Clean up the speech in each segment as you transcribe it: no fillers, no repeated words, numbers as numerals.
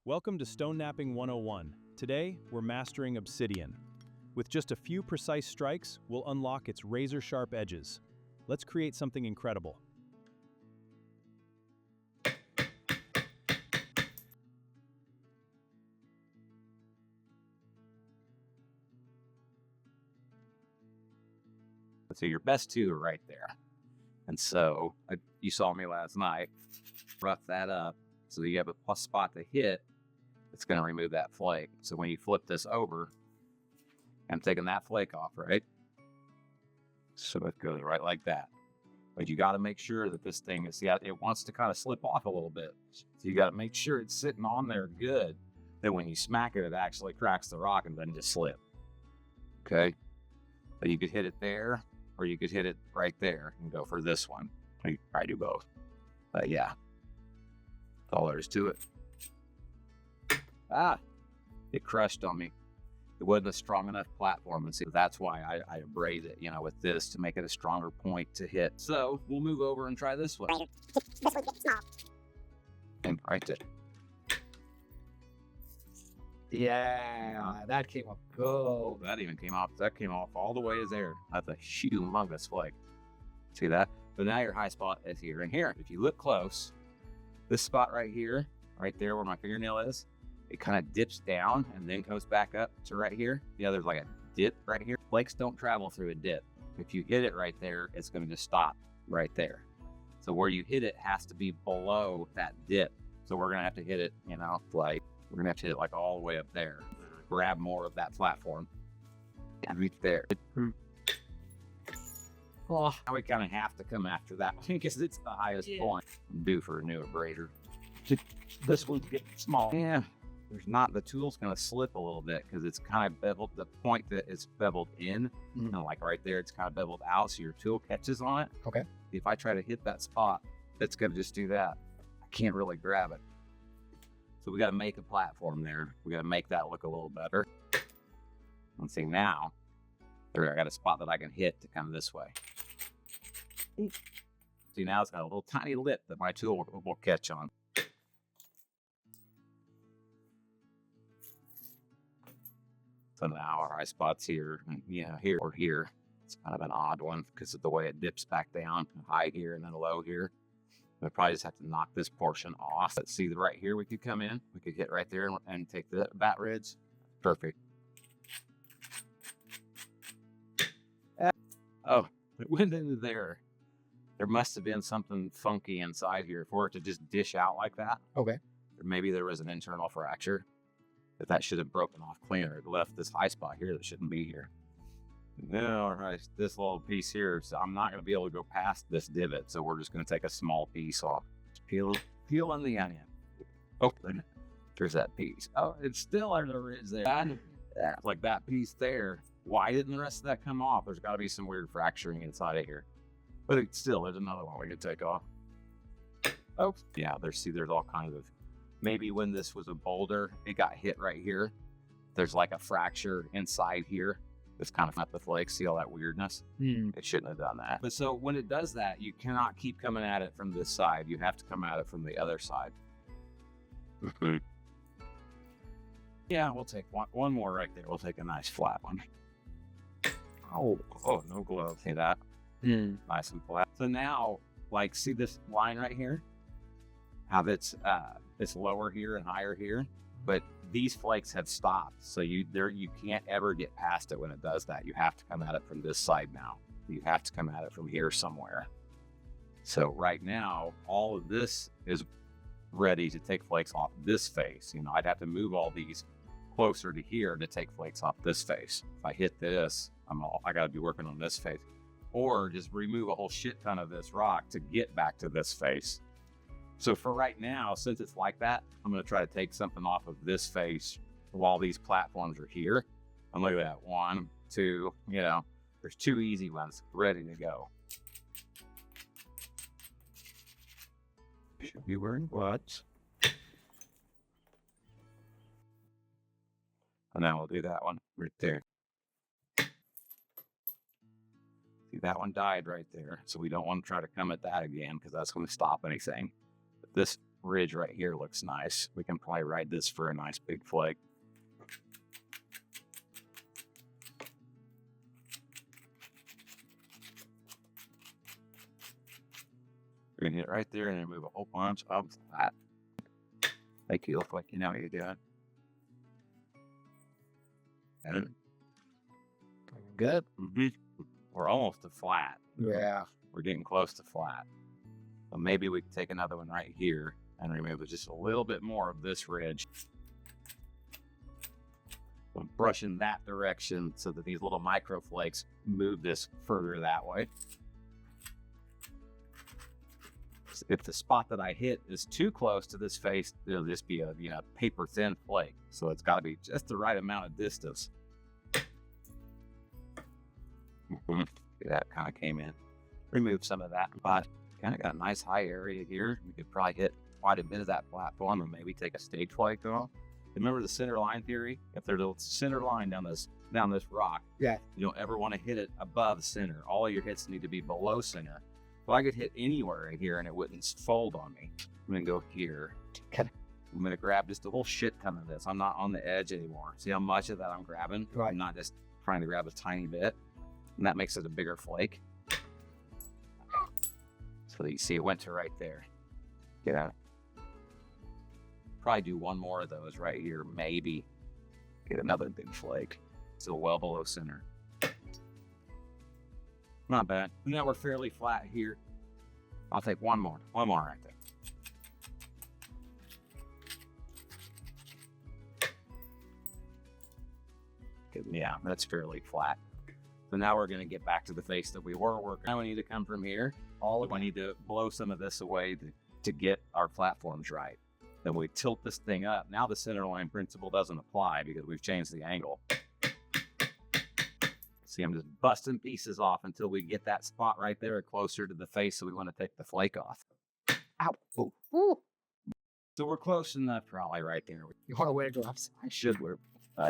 Welcome to Stone Knapping 101. Today, we're mastering obsidian. With just a few precise strikes, we'll unlock its razor-sharp edges. Let's create something incredible. So your best two are right there. And so you saw me last night, rough that up so that you have a plus spot to hit. It's going to remove that flake. So when you flip this over, I'm taking that flake off, right? So it goes right like that. But you got to make sure that this thing is, yeah, it wants to kind of slip off a little bit. So you got to make sure it's sitting on there good, that when you smack it, it actually cracks the rock and doesn't just slip. Okay? But you could hit it there, or you could hit it right there and go for this one. I do both. But yeah, that's all there is to it. It crushed on me. It wasn't a strong enough platform. And see, that's why I abrade it, with this to make it a stronger point to hit. So we'll move over and try this one. This one's getting small. And right there. Yeah, that came off. Oh, that even came off. That came off all the way as there. That's a humongous flake. See that? But now your high spot is here and here. If you look close, this spot right here, right there where my fingernail is, it kind of dips down and then comes back up to right here. Yeah, there's like a dip right here. Flakes don't travel through a dip. If you hit it right there, it's going to just stop right there. So where you hit it has to be below that dip. So we're going to have to hit it, like, we're going to have to hit it like all the way up there. Grab more of that platform. And reach there. Oh, now we kind of have to come after that one because it's the highest point. I'm due for a new abrader. This one's getting small. Yeah. There's not, the tool's going to slip a little bit because it's kind of beveled. The point that it's beveled in, like right there, it's kind of beveled out, so your tool catches on it. Okay. If I try to hit that spot, it's going to just do that. I can't really grab it. So we got to make a platform there. We got to make that look a little better. Let's see now. There, I got a spot that I can hit to come this way. See, now it's got a little tiny lip that my tool will catch on. So now our high spot's here, here or here. It's kind of an odd one because of the way it dips back down, high here and then low here. I probably just have to knock this portion off. Let's see, right here we could come in. We could hit right there and take the bat ridge. Perfect. Oh, it went into there. There must have been something funky inside here for it to just dish out like that. Okay. Or maybe there was an internal fracture. But that should have broken off cleaner. It left this high spot here that shouldn't be here. All right, this little piece here, so I'm not going to be able to go past this divot, so we're just going to take a small piece off. Just peeling the onion. Oh, there's that piece. Oh, it's still under the ridge there. Like that piece there. Why didn't the rest of that come off? There's got to be some weird fracturing inside of here. But there's another one we could take off. Oh, yeah, there's all kinds of. Maybe when this was a boulder, it got hit right here. There's like a fracture inside here. It's kind of not the flakes. See all that weirdness? It shouldn't have done that. But so when it does that, you cannot keep coming at it from this side. You have to come at it from the other side. Yeah, we'll take one more right there. We'll take a nice flat one. Oh, no glove. See that? Nice and flat. So now, like, see this line right here? How it's lower here and higher here, but these flakes have stopped. So you can't ever get past it when it does that. You have to come at it from this side now. You have to come at it from here somewhere. So right now, all of this is ready to take flakes off this face. I'd have to move all these closer to here to take flakes off this face. If I hit this, I got to be working on this face, or just remove a whole shit ton of this rock to get back to this face. So for right now, since it's like that, I'm going to try to take something off of this face while these platforms are here. And look at that. 1, 2, there's 2 easy ones ready to go. Should be wearing gloves. And then we'll do that one right there. See, that one died right there. So we don't want to try to come at that again because that's going to stop anything. This ridge right here looks nice. We can probably ride this for a nice big flake. We're gonna hit it right there and then move a whole bunch of flat. Make you look like you know what you're doing. And Good. we're almost to flat. Yeah. We're getting close to flat. So maybe we can take another one right here and remove just a little bit more of this ridge. I'm brushing that direction so that these little micro flakes move this further that way. If the spot that I hit is too close to this face, it'll just be a paper thin flake. So it's got to be just the right amount of distance. That kind of came in. Remove some of that, but kind of got a nice high area here. We could probably hit quite a bit of that platform and maybe take a stage flake off. Remember the center line theory? If there's a center line down this rock, Yeah. you don't ever want to hit it above center. All of your hits need to be below center. So I could hit anywhere in here and it wouldn't fold on me. I'm gonna go here. Okay. I'm gonna grab just a whole shit ton of this. I'm not on the edge anymore. See how much of that I'm grabbing? Right. I'm not just trying to grab a tiny bit. And that makes it a bigger flake. So that you see it went to right there. Get out. Probably do one more of those right here, maybe. Get another big flake. Still well below center. Not bad. Now we're fairly flat here. I'll take one more right there. Good. Yeah, that's fairly flat. So now we're going to get back to the face that we were working. Now we need to come from here. We need to blow some of this away to get our platforms right. Then we tilt this thing up. Now the center line principle doesn't apply because we've changed the angle. See, I'm just busting pieces off until we get that spot right there closer to the face, so we want to take the flake off. Ow. Ooh. Ooh. So we're close enough probably right there. You want to wear gloves? I should wear.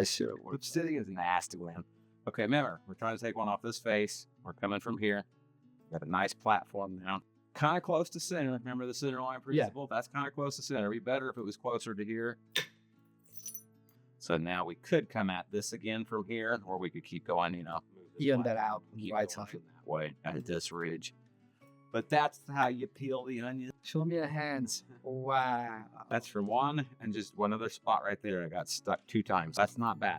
Sitting is nasty, man. Okay, remember, we're trying to take one off this face. We're coming from here. Got a nice platform now. Kind of close to center. Remember the center line principle? Yeah. That's kind of close to center. It'd be better if it was closer to here. So now we could come at this again from here, or we could keep going, Even that out. Right off in that way at this ridge. But that's how you peel the onion. Show me your hands. Wow. That's from one and just one other spot right there. I got stuck 2 times. That's not bad.